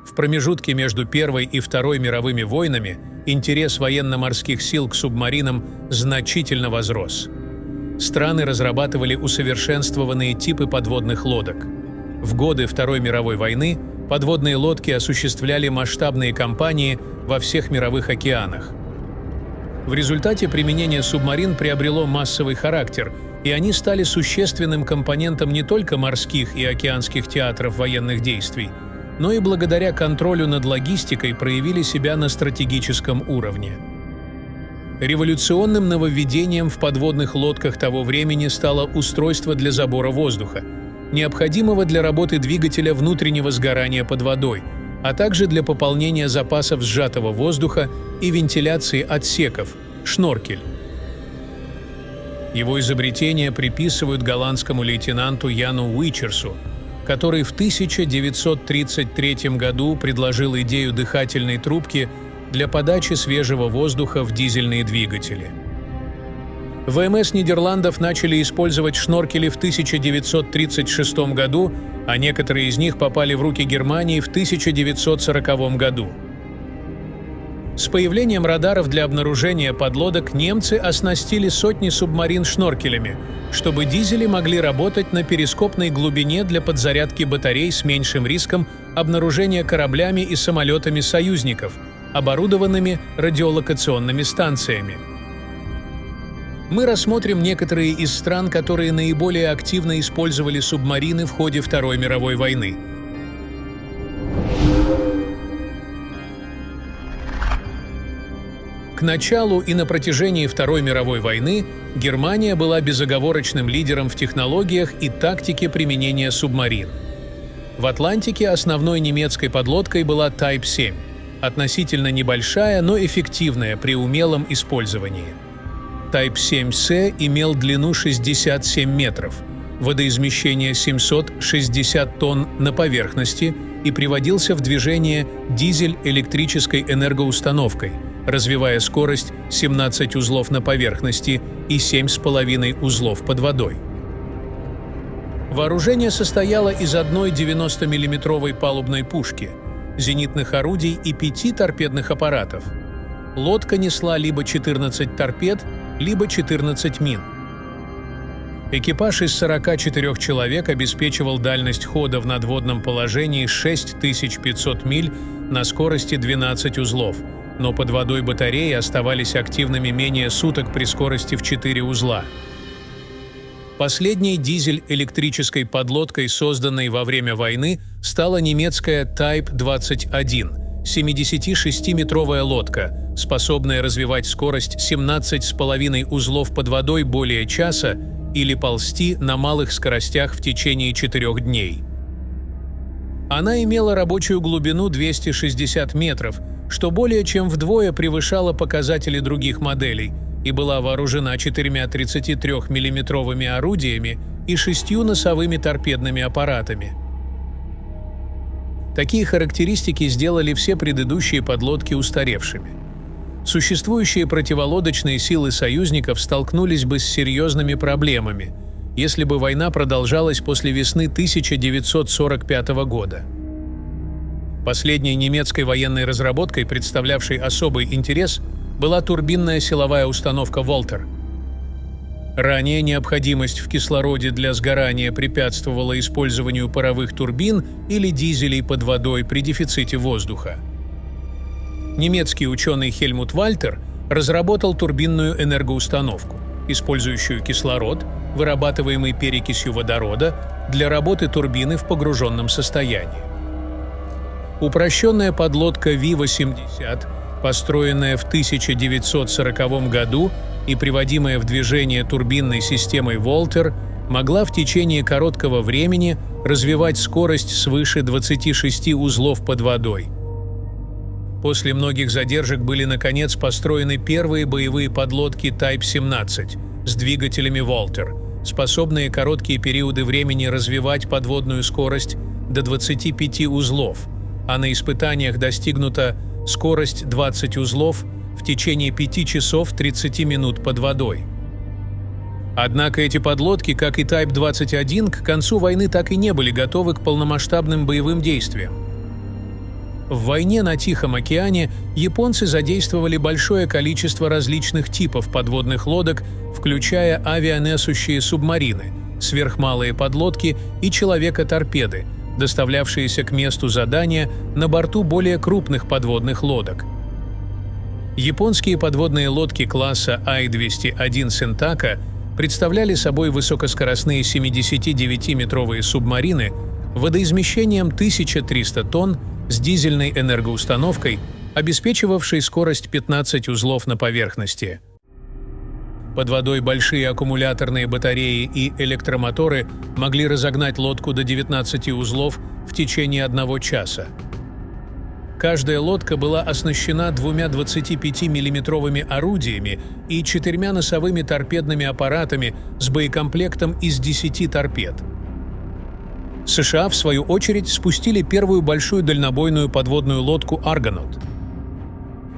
В промежутке между Первой и Второй мировыми войнами интерес военно-морских сил к субмаринам значительно возрос. Страны разрабатывали усовершенствованные типы подводных лодок. В годы Второй мировой войны подводные лодки осуществляли масштабные кампании во всех мировых океанах. В результате применение субмарин приобрело массовый характер, и они стали существенным компонентом не только морских и океанских театров военных действий, но и благодаря контролю над логистикой проявили себя на стратегическом уровне. Революционным нововведением в подводных лодках того времени стало устройство для забора воздуха, необходимого для работы двигателя внутреннего сгорания под водой, а также для пополнения запасов сжатого воздуха и вентиляции отсеков – шноркель. Его изобретение приписывают голландскому лейтенанту Яну Уичерсу, который в 1933 году предложил идею дыхательной трубки для подачи свежего воздуха в дизельные двигатели. ВМС Нидерландов начали использовать шноркели в 1936 году, а некоторые из них попали в руки Германии в 1940 году. С появлением радаров для обнаружения подлодок немцы оснастили сотни субмарин шноркелями, чтобы дизели могли работать на перископной глубине для подзарядки батарей с меньшим риском обнаружения кораблями и самолетами союзников, оборудованными радиолокационными станциями. Мы рассмотрим некоторые из стран, которые наиболее активно использовали субмарины в ходе Второй мировой войны. К началу и на протяжении Второй мировой войны Германия была безоговорочным лидером в технологиях и тактике применения субмарин. В Атлантике основной немецкой подлодкой была Type 7, относительно небольшая, но эффективная при умелом использовании. Type 7C имел длину 67 метров, водоизмещение 760 тонн на поверхности и приводился в движение дизель-электрической энергоустановкой, развивая скорость 17 узлов на поверхности и 7,5 узлов под водой. Вооружение состояло из одной 90-миллиметровой палубной пушки, зенитных орудий и 5 торпедных аппаратов. Лодка несла либо 14 торпед, либо 14 мин. Экипаж из 44 человек обеспечивал дальность хода в надводном положении 6500 миль на скорости 12 узлов, но под водой батареи оставались активными менее суток при скорости в 4 узла. Последней дизель-электрической подлодкой, созданной во время войны, стала немецкая Type 21, 76-метровая лодка, способная развивать скорость 17,5 узлов под водой более часа или ползти на малых скоростях в течение 4 дней. Она имела рабочую глубину 260 метров, что более чем вдвое превышало показатели других моделей, и была вооружена 4 33-миллиметровыми орудиями и 6 носовыми торпедными аппаратами. Такие характеристики сделали все предыдущие подлодки устаревшими. Существующие противолодочные силы союзников столкнулись бы с серьезными проблемами, если бы война продолжалась после весны 1945 года. Последней немецкой военной разработкой, представлявшей особый интерес, была турбинная силовая установка «Волтер». Ранее необходимость в кислороде для сгорания препятствовала использованию паровых турбин или дизелей под водой при дефиците воздуха. Немецкий ученый Хельмут Вальтер разработал турбинную энергоустановку, использующую кислород, вырабатываемый перекисью водорода, для работы турбины в погруженном состоянии. Упрощенная подлодка Ви-80, построенная в 1940 году и приводимая в движение турбинной системой «Волтер», могла в течение короткого времени развивать скорость свыше 26 узлов под водой. После многих задержек были, наконец, построены первые боевые подлодки Type 17 с двигателями «Волтер», способные короткие периоды времени развивать подводную скорость до 25 узлов, а на испытаниях достигнута скорость 20 узлов в течение 5 часов 30 минут под водой. Однако эти подлодки, как и Type 21, к концу войны так и не были готовы к полномасштабным боевым действиям. В войне на Тихом океане японцы задействовали большое количество различных типов подводных лодок, включая авианесущие субмарины, сверхмалые подлодки и человека-торпеды, доставлявшиеся к месту задания на борту более крупных подводных лодок. Японские подводные лодки класса Ай-201 «Сентака» представляли собой высокоскоростные 79-метровые субмарины водоизмещением 1300 тонн с дизельной энергоустановкой, обеспечивавшей скорость 15 узлов на поверхности. Под водой большие аккумуляторные батареи и электромоторы могли разогнать лодку до 19 узлов в течение 1 часа. Каждая лодка была оснащена 2 25-миллиметровыми орудиями и 4 носовыми торпедными аппаратами с боекомплектом из 10 торпед. США, в свою очередь, спустили первую большую дальнобойную подводную лодку «Аргонот».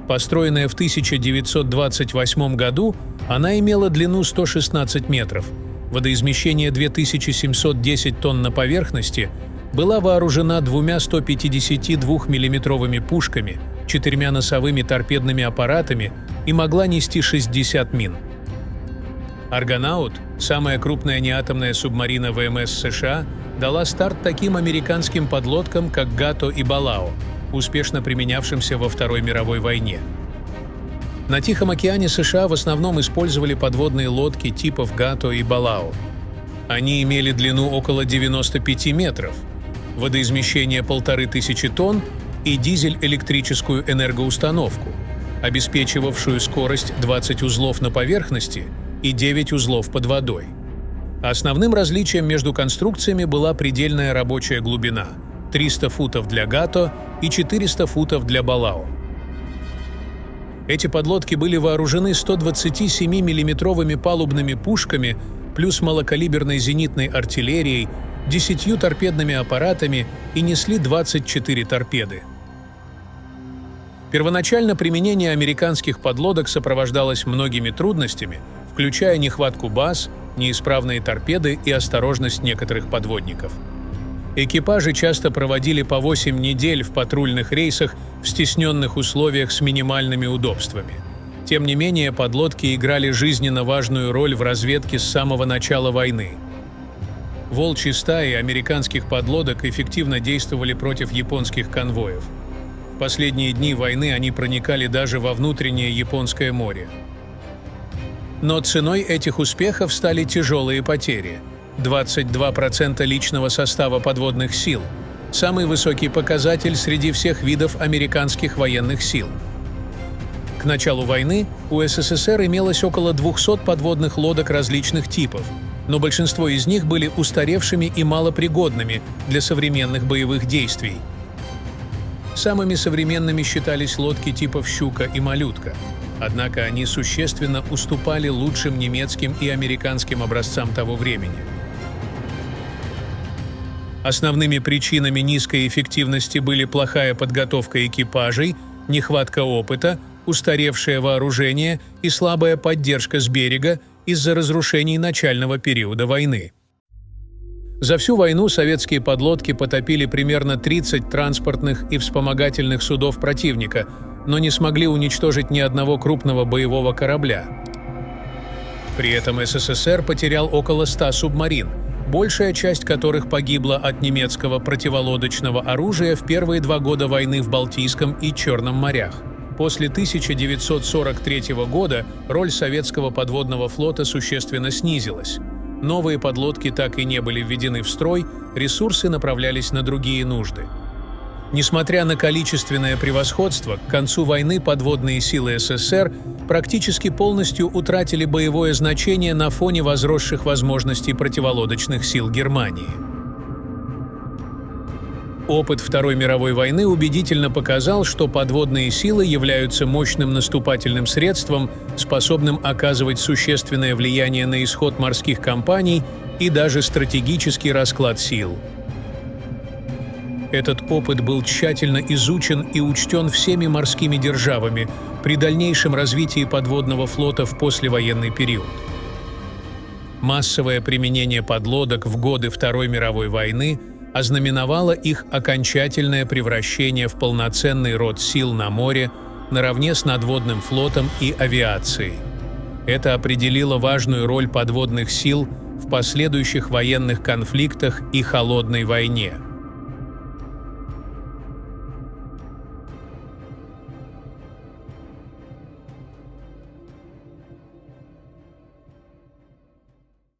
Построенная в 1928 году, она имела длину 116 метров, водоизмещение 2710 тонн на поверхности, была вооружена 2 152-миллиметровыми пушками, 4 носовыми торпедными аппаратами и могла нести 60 мин. «Аргонаут», самая крупная неатомная субмарина ВМС США, дала старт таким американским подлодкам, как «Гато» и «Балао», успешно применявшимся во Второй мировой войне. На Тихом океане США в основном использовали подводные лодки типов «Гато» и «Балао». Они имели длину около 95 метров, водоизмещение 1500 тонн и дизель-электрическую энергоустановку, обеспечивавшую скорость 20 узлов на поверхности и 9 узлов под водой. Основным различием между конструкциями была предельная рабочая глубина – 300 футов для «Гато» и 400 футов для «Балао». Эти подлодки были вооружены 127-миллиметровыми палубными пушками плюс малокалиберной зенитной артиллерией, 10 торпедными аппаратами и несли 24 торпеды. Первоначально применение американских подлодок сопровождалось многими трудностями, включая нехватку баз, неисправные торпеды и осторожность некоторых подводников. Экипажи часто проводили по 8 недель в патрульных рейсах в стесненных условиях с минимальными удобствами. Тем не менее, подлодки играли жизненно важную роль в разведке с самого начала войны. Волчьи стаи американских подлодок эффективно действовали против японских конвоев. В последние дни войны они проникали даже во внутреннее Японское море. Но ценой этих успехов стали тяжелые потери – 22% личного состава подводных сил, самый высокий показатель среди всех видов американских военных сил. К началу войны у СССР имелось около 200 подводных лодок различных типов, но большинство из них были устаревшими и малопригодными для современных боевых действий. Самыми современными считались лодки типов «Щука» и «Малютка», однако они существенно уступали лучшим немецким и американским образцам того времени. Основными причинами низкой эффективности были плохая подготовка экипажей, нехватка опыта, устаревшее вооружение и слабая поддержка с берега из-за разрушений начального периода войны. За всю войну советские подлодки потопили примерно 30 транспортных и вспомогательных судов противника, но не смогли уничтожить ни одного крупного боевого корабля. При этом СССР потерял около 100 субмарин, большая часть которых погибла от немецкого противолодочного оружия в первые 2 года войны в Балтийском и Черном морях. После 1943 года роль советского подводного флота существенно снизилась. Новые подлодки так и не были введены в строй, ресурсы направлялись на другие нужды. Несмотря на количественное превосходство, к концу войны подводные силы СССР практически полностью утратили боевое значение на фоне возросших возможностей противолодочных сил Германии. Опыт Второй мировой войны убедительно показал, что подводные силы являются мощным наступательным средством, способным оказывать существенное влияние на исход морских кампаний и даже стратегический расклад сил. Этот опыт был тщательно изучен и учтен всеми морскими державами при дальнейшем развитии подводного флота в послевоенный период. Массовое применение подлодок в годы Второй мировой войны ознаменовало их окончательное превращение в полноценный род сил на море наравне с надводным флотом и авиацией. Это определило важную роль подводных сил в последующих военных конфликтах и холодной войне.